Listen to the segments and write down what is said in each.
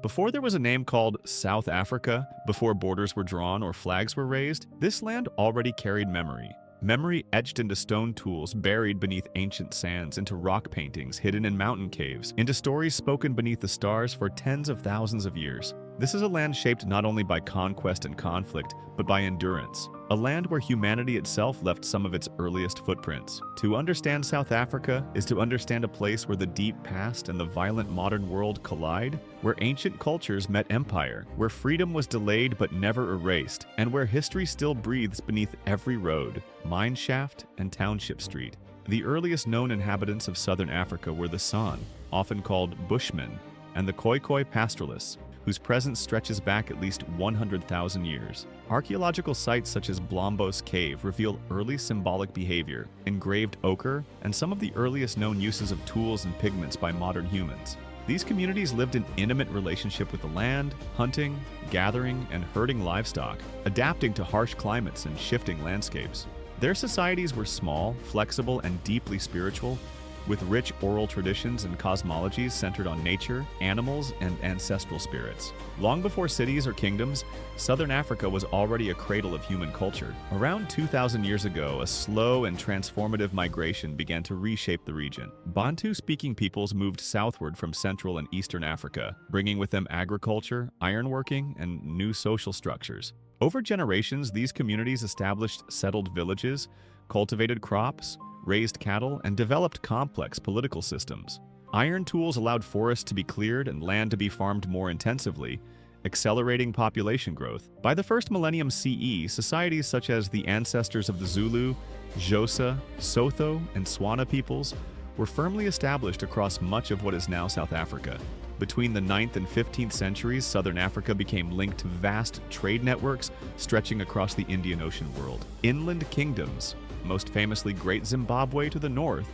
Before there was a name called South Africa, before borders were drawn or flags were raised, this land already carried memory. Memory etched into stone tools buried beneath ancient sands, into rock paintings hidden in mountain caves, into stories spoken beneath the stars for tens of thousands of years. This is a land shaped not only by conquest and conflict, but by endurance. A land where humanity itself left some of its earliest footprints. To understand South Africa is to understand a place where the deep past and the violent modern world collide, where ancient cultures met empire, where freedom was delayed but never erased, and where history still breathes beneath every road, mine shaft, and township street. The earliest known inhabitants of southern Africa were the San, often called Bushmen, and the Khoikhoi pastoralists, whose presence stretches back at least 100,000 years. Archaeological sites such as Blombos Cave reveal early symbolic behavior, engraved ochre, and some of the earliest known uses of tools and pigments by modern humans. These communities lived in intimate relationship with the land, hunting, gathering, and herding livestock, adapting to harsh climates and shifting landscapes. Their societies were small, flexible, and deeply spiritual, with rich oral traditions and cosmologies centered on nature, animals, and ancestral spirits. Long before cities or kingdoms, southern Africa was already a cradle of human culture. Around 2,000 years ago, a slow and transformative migration began to reshape the region. Bantu-speaking peoples moved southward from Central and Eastern Africa, bringing with them agriculture, ironworking, and new social structures. Over generations, these communities established settled villages, cultivated crops, raised cattle, and developed complex political systems. Iron tools allowed forests to be cleared and land to be farmed more intensively, accelerating population growth. By the first millennium CE, societies such as the ancestors of the Zulu, Xhosa, Sotho, and Swana peoples were firmly established across much of what is now South Africa. Between the 9th and 15th centuries, southern Africa became linked to vast trade networks stretching across the Indian Ocean world. Inland kingdoms, most famously Great Zimbabwe to the north,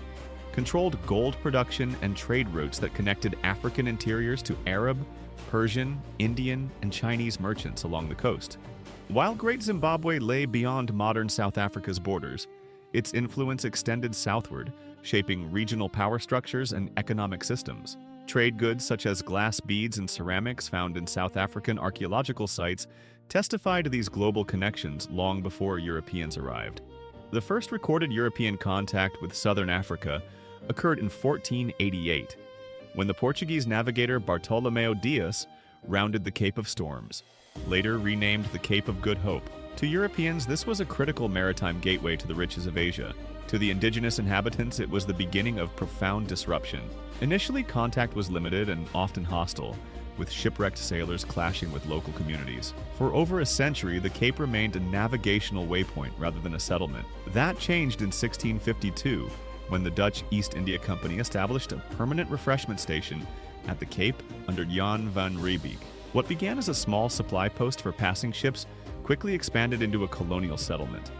controlled gold production and trade routes that connected African interiors to Arab, Persian, Indian, and Chinese merchants along the coast. While Great Zimbabwe lay beyond modern South Africa's borders, its influence extended southward, shaping regional power structures and economic systems. Trade goods such as glass beads and ceramics found in South African archaeological sites testify to these global connections long before Europeans arrived. The first recorded European contact with southern Africa occurred in 1488, when the Portuguese navigator Bartolomeu Dias rounded the Cape of Storms, later renamed the Cape of Good Hope. To Europeans, this was a critical maritime gateway to the riches of Asia. To the indigenous inhabitants, it was the beginning of profound disruption. Initially, contact was limited and often hostile, with shipwrecked sailors clashing with local communities. For over a century, the Cape remained a navigational waypoint rather than a settlement. That changed in 1652, when the Dutch East India Company established a permanent refreshment station at the Cape under Jan van Riebeeck. What began as a small supply post for passing ships quickly expanded into a colonial settlement.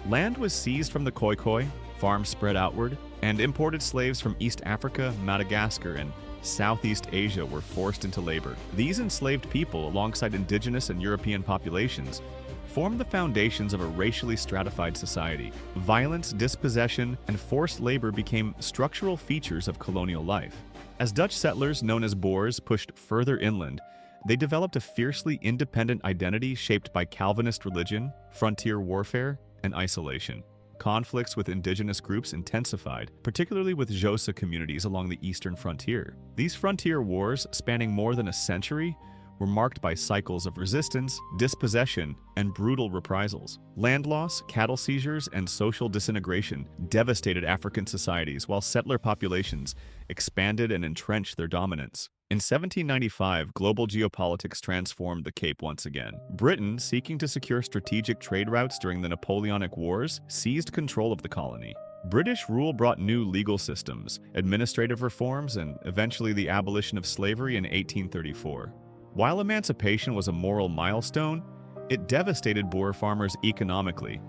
Land was seized from the Khoikhoi, farms spread outward, and imported slaves from East Africa, Madagascar, and Southeast Asia were forced into labor. These enslaved people, alongside indigenous and European populations, formed the foundations of a racially stratified society. Violence, dispossession, and forced labor became structural features of colonial life. As Dutch settlers, known as Boers, pushed further inland, they developed a fiercely independent identity shaped by Calvinist religion, frontier warfare, and isolation. Conflicts with indigenous groups intensified, particularly with Xhosa communities along the eastern frontier. These frontier wars, spanning more than a century, were marked by cycles of resistance, dispossession, and brutal reprisals. Land loss, cattle seizures, and social disintegration devastated African societies, while settler populations expanded and entrenched their dominance. In 1795, global geopolitics transformed the Cape once again. Britain, seeking to secure strategic trade routes during the Napoleonic Wars, seized control of the colony. British rule brought new legal systems, administrative reforms, and eventually the abolition of slavery in 1834. While emancipation was a moral milestone, it devastated Boer farmers economically,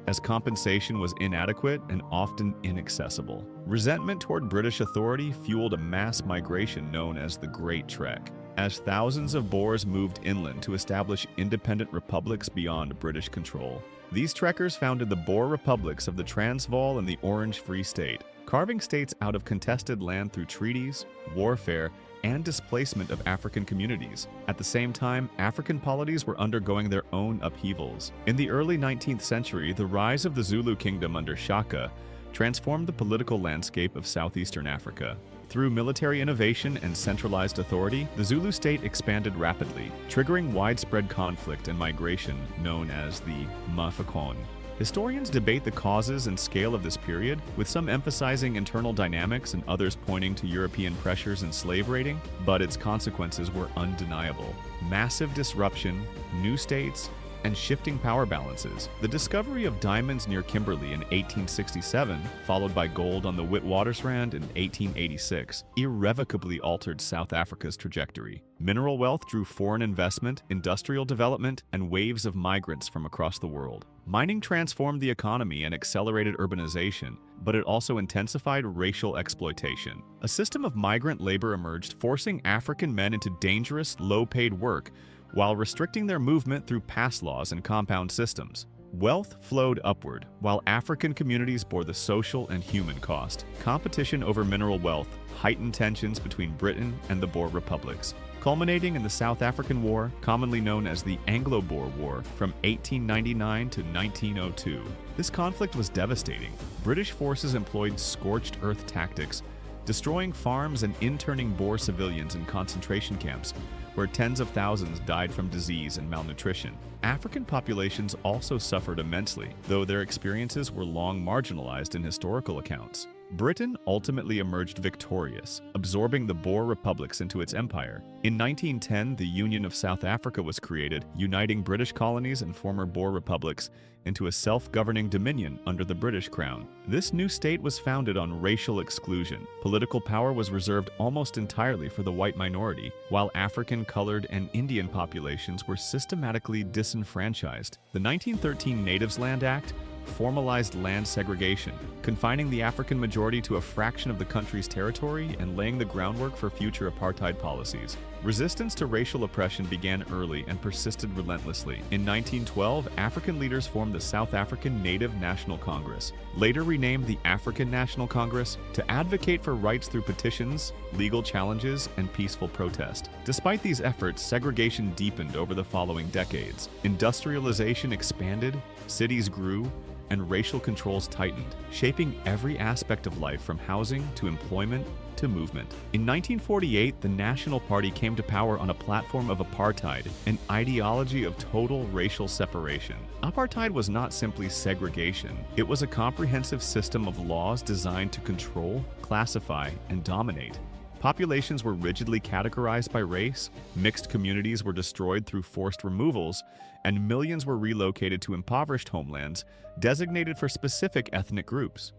as compensation was inadequate and often inaccessible. Resentment toward British authority fueled a mass migration known as the Great Trek, as thousands of Boers moved inland to establish independent republics beyond British control. These trekkers founded the Boer republics of the Transvaal and the Orange Free State, carving states out of contested land through treaties, warfare, and displacement of African communities. At the same time, African polities were undergoing their own upheavals. In the early 19th century, the rise of the Zulu kingdom under Shaka transformed the political landscape of southeastern Africa. Through military innovation and centralized authority, the Zulu state expanded rapidly, triggering widespread conflict and migration known as the massacre. Historians debate the causes and scale of this period, with some emphasizing internal dynamics and others pointing to European pressures and slave raiding, but its consequences were undeniable. Massive disruption, new states, and shifting power balances. The discovery of diamonds near Kimberley in 1867, followed by gold on the Witwatersrand in 1886, irrevocably altered South Africa's trajectory. Mineral wealth drew foreign investment, industrial development, and waves of migrants from across the world. Mining transformed the economy and accelerated urbanization, but it also intensified racial exploitation. A system of migrant labor emerged, forcing African men into dangerous, low-paid work, while restricting their movement through pass laws and compound systems. Wealth flowed upward, while African communities bore the social and human cost. Competition over mineral wealth heightened tensions between Britain and the Boer republics, culminating in the South African War, commonly known as the Anglo Boer War, from 1899 to 1902. This conflict was devastating. British forces employed scorched earth tactics, destroying farms and interning Boer civilians in concentration camps, where tens of thousands died from disease and malnutrition. African populations also suffered immensely, though their experiences were long marginalized in historical accounts. Britain ultimately emerged victorious, absorbing the Boer republics into its empire. In 1910, the Union of South Africa was created, uniting British colonies and former Boer republics into a self-governing dominion under the British Crown. This new state was founded on racial exclusion. Political power was reserved almost entirely for the white minority, while African, colored, and Indian populations were systematically disenfranchised. The 1913 Natives Land Act formalized land segregation, confining the African majority to a fraction of the country's territory and laying the groundwork for future apartheid policies. Resistance to racial oppression began early and persisted relentlessly. In 1912, African leaders formed the South African Native National Congress, later renamed the African National Congress, to advocate for rights through petitions, legal challenges, and peaceful protest. Despite these efforts, segregation deepened over the following decades. Industrialization expanded, cities grew, and racial controls tightened, shaping every aspect of life from housing to employment to movement. In 1948, the National Party came to power on a platform of apartheid, an ideology of total racial separation. Apartheid was not simply segregation, it was a comprehensive system of laws designed to control, classify, and dominate. Populations were rigidly categorized by race, mixed communities were destroyed through forced removals, and millions were relocated to impoverished homelands designated for specific ethnic groups.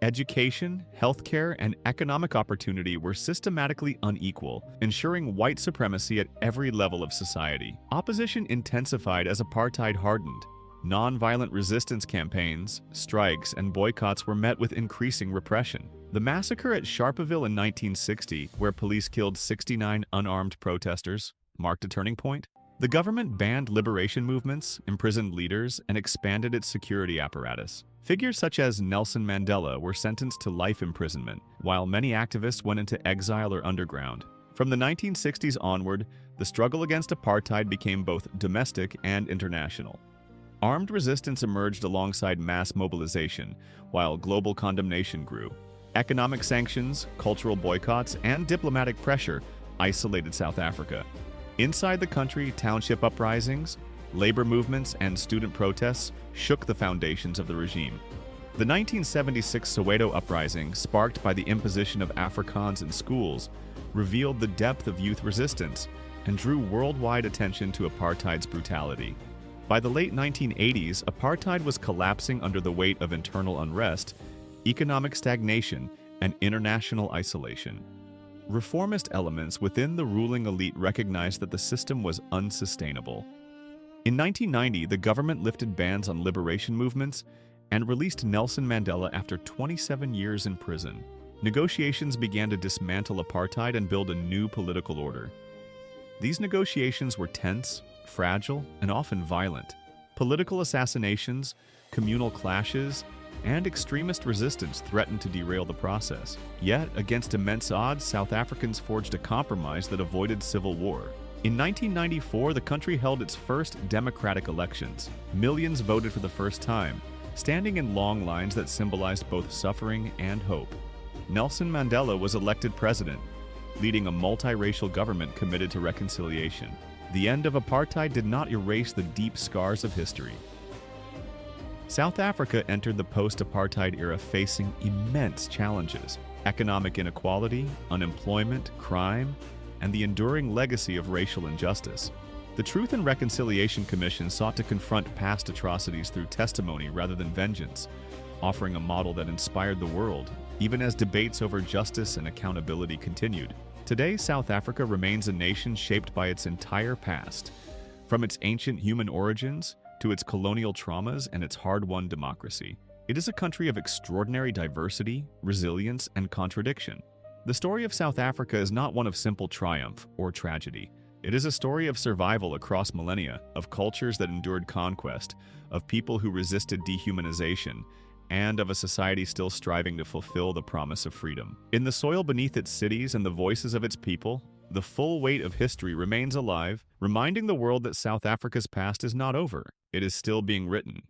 Education, healthcare, and economic opportunity were systematically unequal, ensuring white supremacy at every level of society. Opposition intensified as apartheid hardened. Non-violent resistance campaigns, strikes, and boycotts were met with increasing repression. The massacre at Sharpeville in 1960, where police killed 69 unarmed protesters, marked a turning point. The government banned liberation movements, imprisoned leaders, and expanded its security apparatus. Figures such as Nelson Mandela were sentenced to life imprisonment, while many activists went into exile or underground. From the 1960s onward, the struggle against apartheid became both domestic and international. Armed resistance emerged alongside mass mobilization, while global condemnation grew. Economic sanctions, cultural boycotts, and diplomatic pressure isolated South Africa. Inside the country, township uprisings, labor movements, and student protests shook the foundations of the regime. The 1976 Soweto uprising, sparked by the imposition of Afrikaans in schools, revealed the depth of youth resistance and drew worldwide attention to apartheid's brutality. By the late 1980s, apartheid was collapsing under the weight of internal unrest, economic stagnation, and international isolation. Reformist elements within the ruling elite recognized that the system was unsustainable. In 1990, the government lifted bans on liberation movements and released Nelson Mandela after 27 years in prison. Negotiations began to dismantle apartheid and build a new political order. These negotiations were tense, fragile, and often violent. Political assassinations, communal clashes, and extremist resistance threatened to derail the process. Yet, against immense odds, South Africans forged a compromise that avoided civil war. In 1994, the country held its first democratic elections. Millions voted for the first time, standing in long lines that symbolized both suffering and hope. Nelson Mandela was elected president, leading a multiracial government committed to reconciliation. The end of apartheid did not erase the deep scars of history. South Africa entered the post-apartheid era facing immense challenges: economic inequality, unemployment, crime, and the enduring legacy of racial injustice. The Truth and Reconciliation Commission sought to confront past atrocities through testimony rather than vengeance, offering a model that inspired the world, even as debates over justice and accountability continued. Today, South Africa remains a nation shaped by its entire past, from its ancient human origins to its colonial traumas and its hard-won democracy. It is a country of extraordinary diversity, resilience, and contradiction. The story of South Africa is not one of simple triumph or tragedy. It is a story of survival across millennia, of cultures that endured conquest, of people who resisted dehumanization, and of a society still striving to fulfill the promise of freedom. In the soil beneath its cities and the voices of its people, the full weight of history remains alive, reminding the world that South Africa's past is not over. It is still being written.